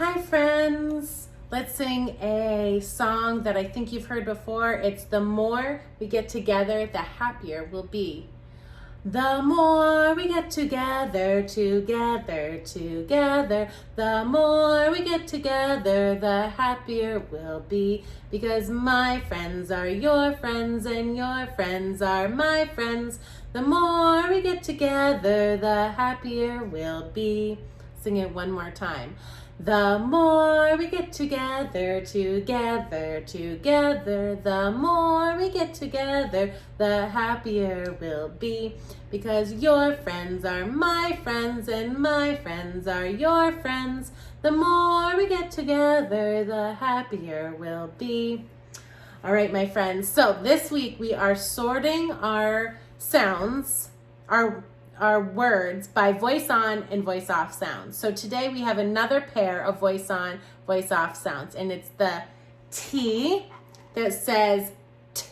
Hi friends, let's sing a song that I think you've heard before. It's the more we get together, the happier we'll be. The more we get together, together, the more we get together, the happier we'll be. Because my friends are your friends and your friends are my friends. The more we get together, the happier we'll be. Sing it one more time. The more we get together, the more we get together, the happier we'll be. Because your friends are my friends and my friends are your friends. The more we get together, the happier we'll be. All right, my friends. So this week we are sorting our sounds, our words by voice on and voice off sounds. So today we have another pair of voice on, voice off sounds, and it's the T that says T.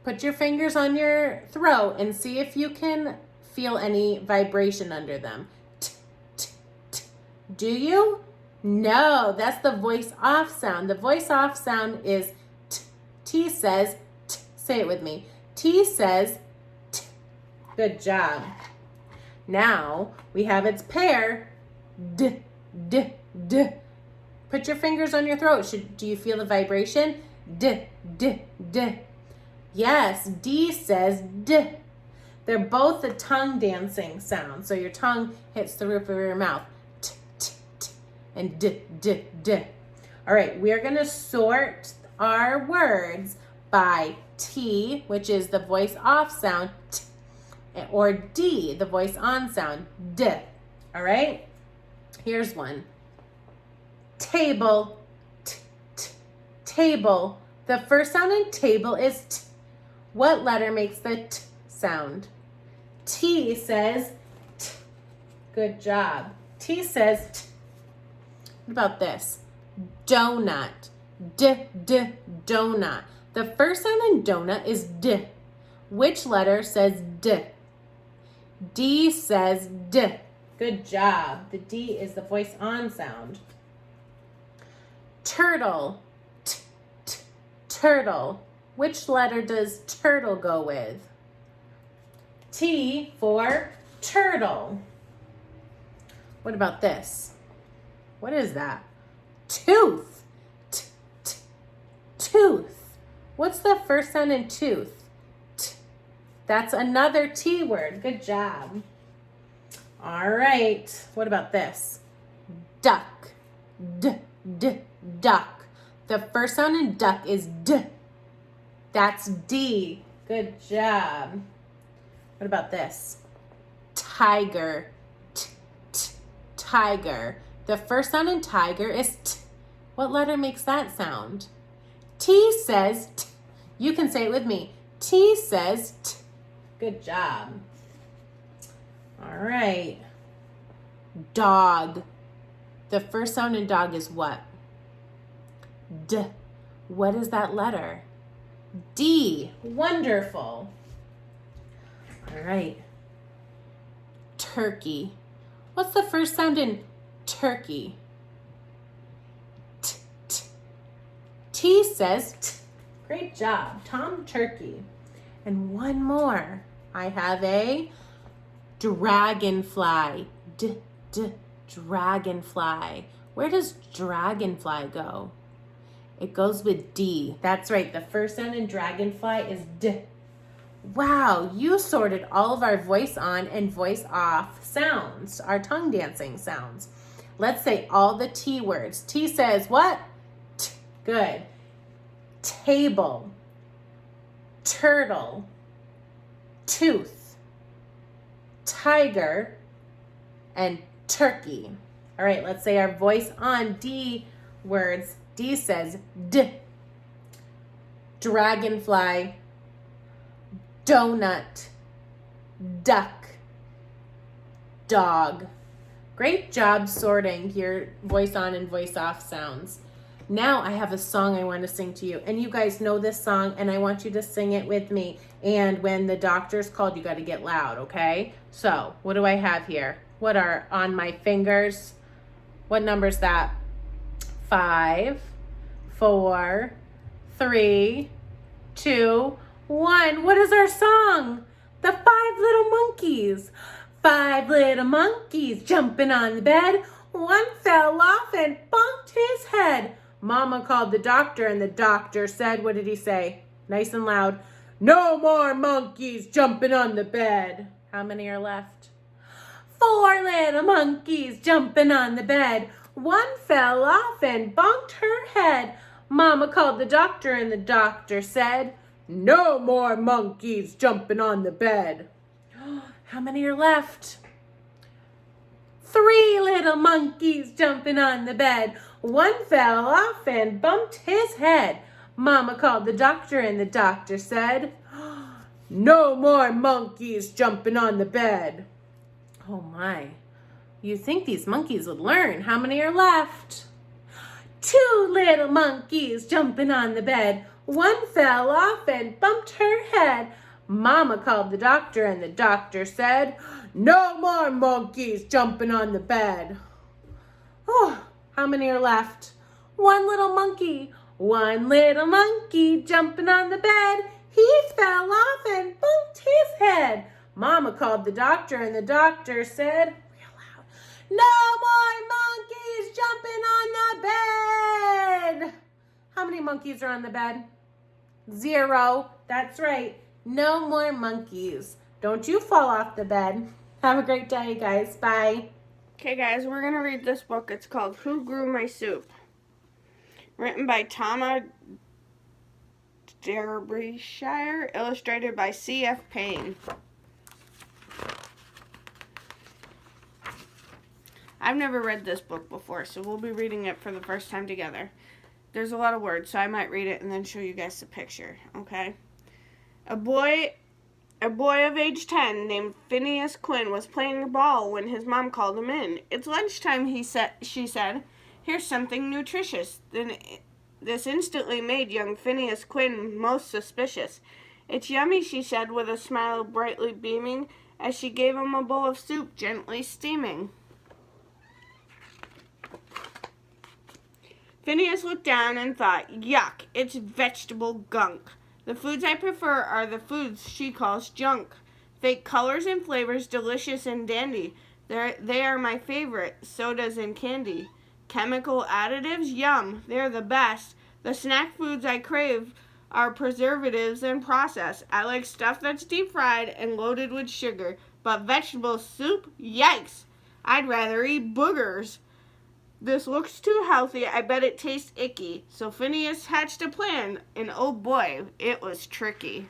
Put your fingers on your throat and see if you can feel any vibration under them. T, t, t. Do you? No, that's the voice off sound. The voice off sound is T. T says T. Say it with me. T says T. Good job. Now we have its pair, D, D, D. Put your fingers on your throat. Do you feel the vibration? D, D, D. Yes, D says D. They're both the tongue dancing sound. So your tongue hits the roof of your mouth. T, t, t, and D, D, D. All right, we're going to sort our words by T, which is the voice off sound, T, or D, the voice on sound, D. All right? Here's one. Table, t, t, table. The first sound in table is T. What letter makes the T sound? T says T. Good job. T says T. What about this? Donut, D, D, donut. The first sound in donut is D. Which letter says D? D says D. Good job. The D is the voice on sound. Turtle. T, t, turtle. Which letter does turtle go with? T for turtle. What about this? What is that? Tooth. T, t, tooth. What's the first sound in tooth? That's another T word. Good job. All right. What about this? Duck. D, D, duck. The first sound in duck is D. That's D. Good job. What about this? Tiger. T, t, tiger. The first sound in tiger is T. What letter makes that sound? T says T. You can say it with me. T says T. Good job. All right. Dog. The first sound in dog is what? D. What is that letter? D. Wonderful. All right. Turkey. What's the first sound in turkey? T, t. T says T. Great job. Tom Turkey. And one more. I have a dragonfly. D, d, dragonfly. Where does dragonfly go? It goes with D. That's right. The first sound in dragonfly is D. Wow, you sorted all of our voice on and voice off sounds, our tongue dancing sounds. Let's say all the T words. T says what? T. Good. Table. Turtle, tooth, tiger, and turkey. All right, let's say our voice on D words. D says D. Dragonfly, donut, duck, dog. Great job sorting your voice on and voice off sounds. Now I have a song I want to sing to you. And you guys know this song, and I want you to sing it with me. And when the doctor's called, you got to get loud, okay? So, what do I have here? What are on my fingers? What number's that? 5, 4, 3, 2, 1. What is our song? The 5 little monkeys. 5 little monkeys jumping on the bed. One fell off and bumped his head. Mama called the doctor and the doctor said, what did he say? Nice and loud. No more monkeys jumping on the bed. How many are left? 4 little monkeys jumping on the bed. One fell off and bonked her head. Mama called the doctor and the doctor said, no more monkeys jumping on the bed. How many are left? 3 little monkeys jumping on the bed. One fell off and bumped his head. Mama called the doctor and the doctor said, no more monkeys jumping on the bed. Oh my, you'd think these monkeys would learn. How many are left? 2 little monkeys jumping on the bed. One fell off and bumped her head. Mama called the doctor and the doctor said, no more monkeys jumping on the bed. Oh, how many are left? 1 little monkey. 1 little monkey jumping on the bed. He fell off and bumped his head. Mama called the doctor and the doctor said, real loud, no more monkeys jumping on the bed. How many monkeys are on the bed? 0. That's right. No more monkeys. Don't you fall off the bed. Have a great day, guys. Bye. Okay, guys, we're going to read this book. It's called Who Grew My Soup? Written by Tama Derbyshire, illustrated by C.F. Payne. I've never read this book before, so we'll be reading it for the first time together. There's a lot of words, so I might read it and then show you guys the picture, okay? A boy of age 10 named Phineas Quinn was playing ball when his mom called him in. It's lunchtime, she said. Here's something nutritious. Then this instantly made young Phineas Quinn most suspicious. It's yummy, she said with a smile brightly beaming as she gave him a bowl of soup gently steaming. Phineas looked down and thought, yuck, it's vegetable gunk. The foods I prefer are the foods she calls junk. Fake colors and flavors, delicious and dandy. They are my favorite, sodas and candy. Chemical additives, yum, they're the best. The snack foods I crave are preservatives and processed. I like stuff that's deep fried and loaded with sugar. But vegetable soup, yikes, I'd rather eat boogers. This looks too healthy. I bet it tastes icky. So Phineas hatched a plan, and oh boy, it was tricky.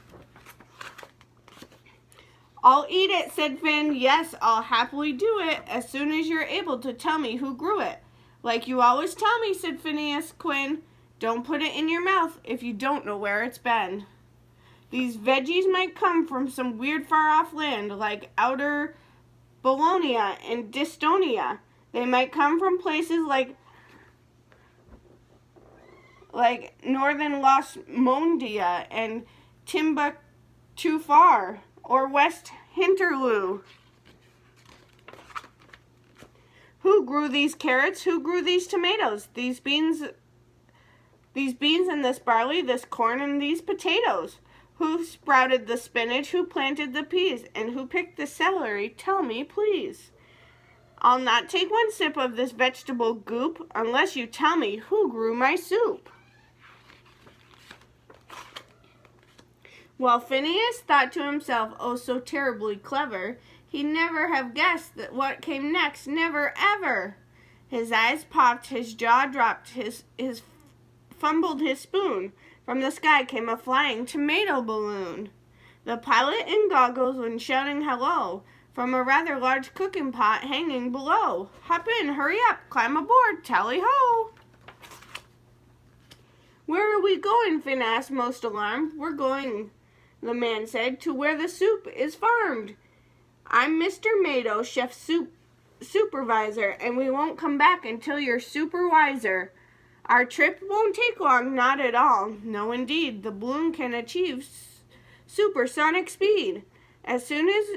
I'll eat it, said Finn. Yes, I'll happily do it, as soon as you're able to tell me who grew it. Like you always tell me, said Phineas Quinn. Don't put it in your mouth if you don't know where it's been. These veggies might come from some weird far-off land, like outer Bologna and Dystonia. They might come from places like northern Los Mondia and Timbuktu Far or West Hinterloo. Who grew these carrots? Who grew these tomatoes? These beans and this barley, this corn and these potatoes? Who sprouted the spinach? Who planted the peas? And who picked the celery? Tell me, please. I'll not take one sip of this vegetable goop unless you tell me who grew my soup. Well, Phineas thought to himself, oh, so terribly clever, he'd never have guessed that what came next, never ever. His eyes popped, his jaw dropped, his fumbled his spoon. From the sky came a flying tomato balloon. The pilot in goggles went shouting hello from a rather large cooking pot hanging below. Hop in, hurry up, climb aboard, tally-ho! Where are we going? Finn asked, most alarmed. We're going, the man said, to where the soup is farmed. I'm Mr. Mado, chef supervisor, and we won't come back until you're super wiser. Our trip won't take long, not at all. No, indeed, the balloon can achieve supersonic speed. As soon as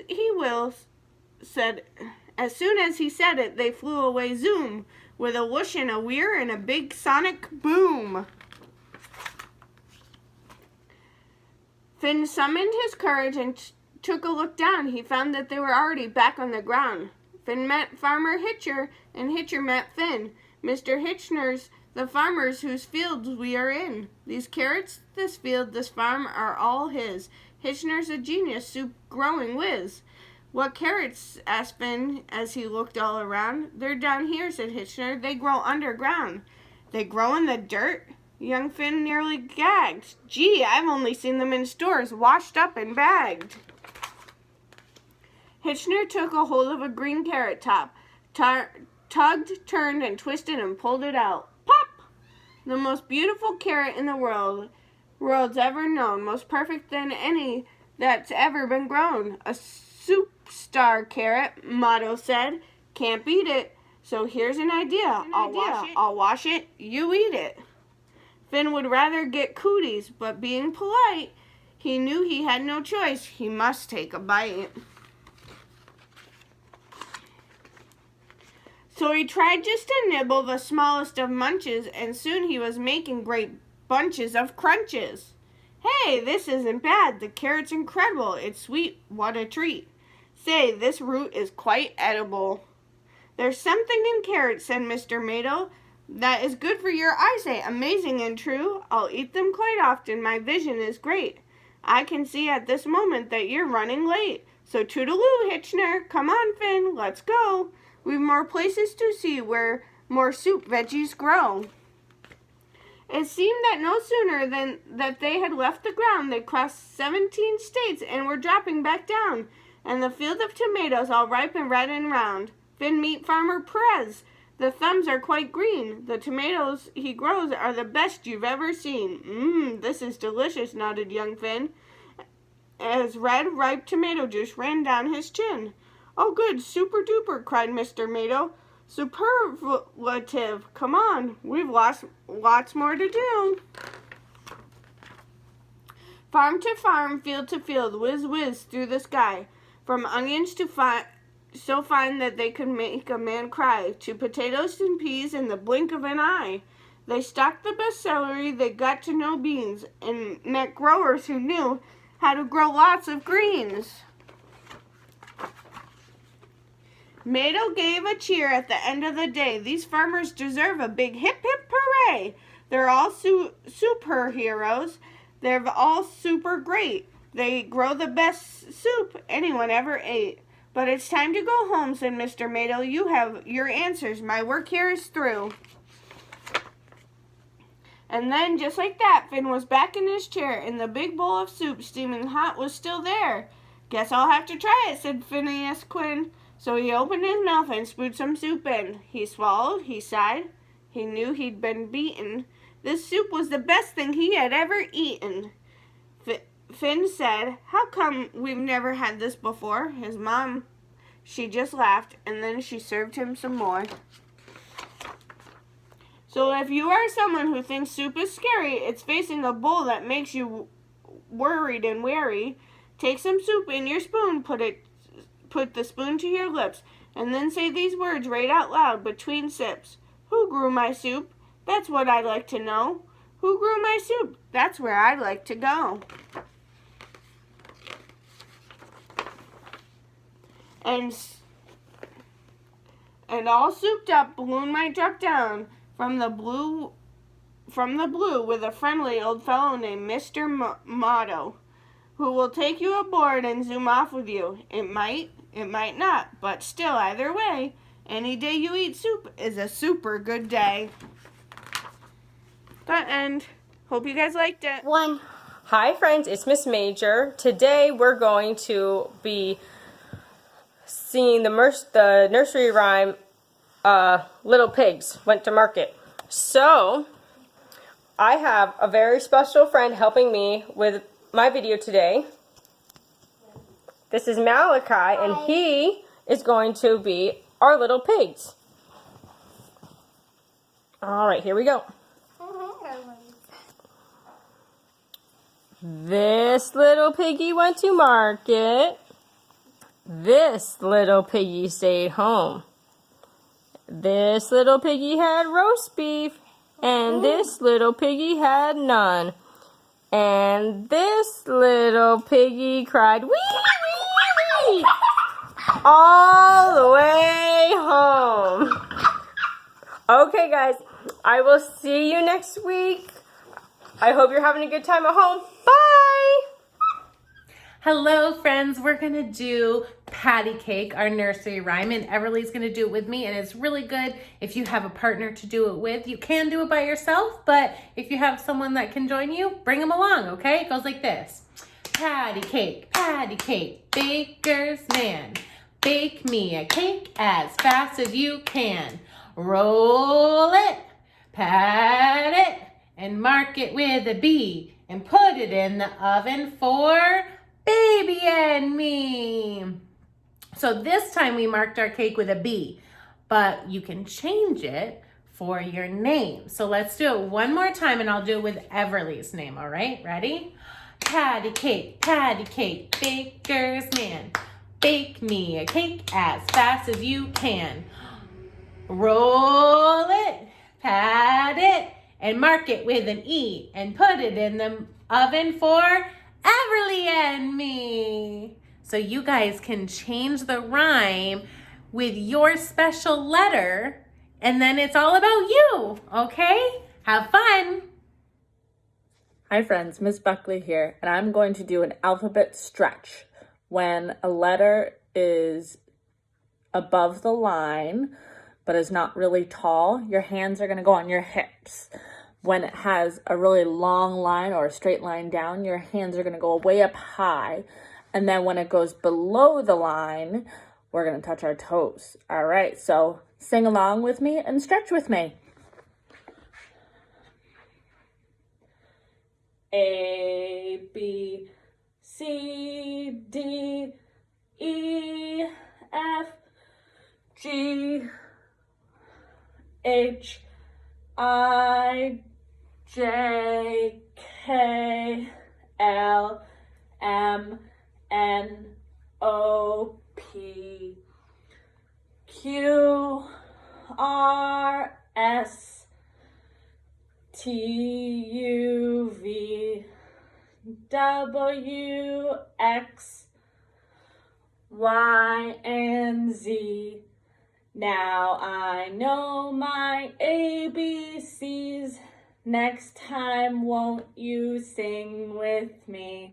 he said it, they flew away zoom, with a whoosh and a whir and a big sonic boom. Finn summoned his courage and took a look down. He found that they were already back on the ground. Finn met Farmer Hitcher, and Hitcher met Finn. Mr. Hitchner's the farmers whose fields we are in. These carrots, this field, this farm are all his. Hitchner's a genius, soup growing whiz. What carrots? Asked Finn as he looked all around. They're down here, said Hitchner. They grow underground. They grow in the dirt? Young Finn nearly gagged. Gee, I've only seen them in stores, washed up and bagged. Hitchner took a hold of a green carrot top, tugged, turned, and twisted and pulled it out. Pop! The most beautiful carrot in the world's ever known, most perfect than any that's ever been grown. A soup star carrot, Motto said. Can't beat it. So here's an idea. I'll wash it, you eat it. Finn would rather get cooties, but being polite, he knew he had no choice. He must take a bite. So he tried just to nibble the smallest of munches, and soon he was making great bunches of crunches. Hey, this isn't bad. The carrot's incredible. It's sweet. What a treat. Say, this root is quite edible. There's something in carrots, said Mr. Mato, that is good for your eyesight. Amazing and true. I'll eat them quite often. My vision is great. I can see at this moment that you're running late. So toodaloo, Hitchner. Come on, Finn. Let's go. We've more places to see where more soup veggies grow. It seemed that no sooner than that they had left the ground, they crossed 17 states and were dropping back down, and the field of tomatoes all ripe and red and round. Finn meet Farmer Perez. The thumbs are quite green. The tomatoes he grows are the best you've ever seen. This is delicious, nodded young Finn, as red, ripe tomato juice ran down his chin. Oh, good, super duper, cried Mr. Mato. Superlative. Come on, we've lots more to do. Farm to farm, field to field, whiz whiz through the sky, from onions to so fine that they could make a man cry, to potatoes and peas in the blink of an eye. They stocked the best celery, they got to know beans, and met growers who knew how to grow lots of greens. Mato gave a cheer at the end of the day. These farmers deserve a big hip hip hooray. They're all superheroes. They're all super great. They grow the best soup anyone ever ate. But it's time to go home, said Mr. Mato. You have your answers. My work here is through. And then, just like that, Finn was back in his chair, and the big bowl of soup, steaming hot, was still there. Guess I'll have to try it, said Phineas Quinn. So he opened his mouth and spewed some soup in. He swallowed, he sighed. He knew he'd been beaten. This soup was the best thing he had ever eaten. Finn said, how come we've never had this before? His mom, she just laughed, and then she served him some more. So if you are someone who thinks soup is scary, it's facing a bowl that makes you worried and wary. Take some soup in your spoon, put the spoon to your lips, and then say these words right out loud between sips. Who grew my soup? That's what I'd like to know. Who grew my soup? That's where I'd like to go. And all souped up, balloon might drop down from the blue with a friendly old fellow named Mr. Motto, who will take you aboard and zoom off with you. It might not, but still, either way, any day you eat soup is a super good day. The end. Hope you guys liked it. Hi friends, it's Miss Major. Today we're going to be singing the nursery rhyme, Little Pigs Went to Market. So, I have a very special friend helping me with my video today. This is Malachi, and he is going to be our little pigs. Alright, here we go. This little piggy went to market. This little piggy stayed home. This little piggy had roast beef, and this little piggy had none. And this little piggy cried, wee, wee, wee, all the way home. Okay, guys, I will see you next week. I hope you're having a good time at home. Bye! Hello, friends. We're going to do patty cake, our nursery rhyme, and Everly's going to do it with me, and it's really good if you have a partner to do it with. You can do it by yourself, but if you have someone that can join you, bring them along, okay? It goes like this. Patty cake, baker's man. Bake me a cake as fast as you can. Roll it, pat it, and mark it with a B, and put it in the oven for baby and me. So this time we marked our cake with a B, but you can change it for your name. So let's do it one more time, and I'll do it with Everly's name, all right? Ready? Patty cake, baker's man. Bake me a cake as fast as you can. Roll it, pat it, and mark it with an E, and put it in the oven for Everly and me. So you guys can change the rhyme with your special letter, and then it's all about you, okay? Have fun. Hi friends, Miss Buckley here, and I'm going to do an alphabet stretch. When a letter is above the line, but is not really tall, your hands are going to go on your hips. When it has a really long line or a straight line down, your hands are going to go way up high. And then when it goes below the line, we're going to touch our toes. All right, so sing along with me and stretch with me. A, B, C, D, E, F, G, H, I, J, K, L, M, N, O, P, Q, R, S, T, U, V, W, X, Y, and Z. Now I know my ABCs. Next time, won't you sing with me?